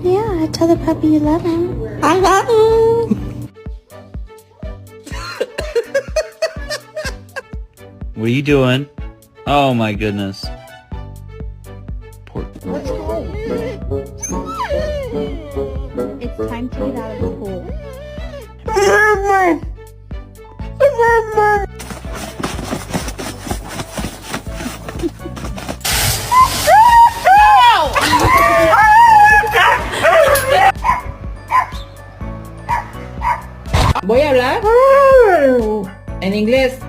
Yeah, tell the puppy you love him. I love him. What are you doing? Oh my goodness. Poor. It's time to get out of the pool. Voy a hablar en inglés.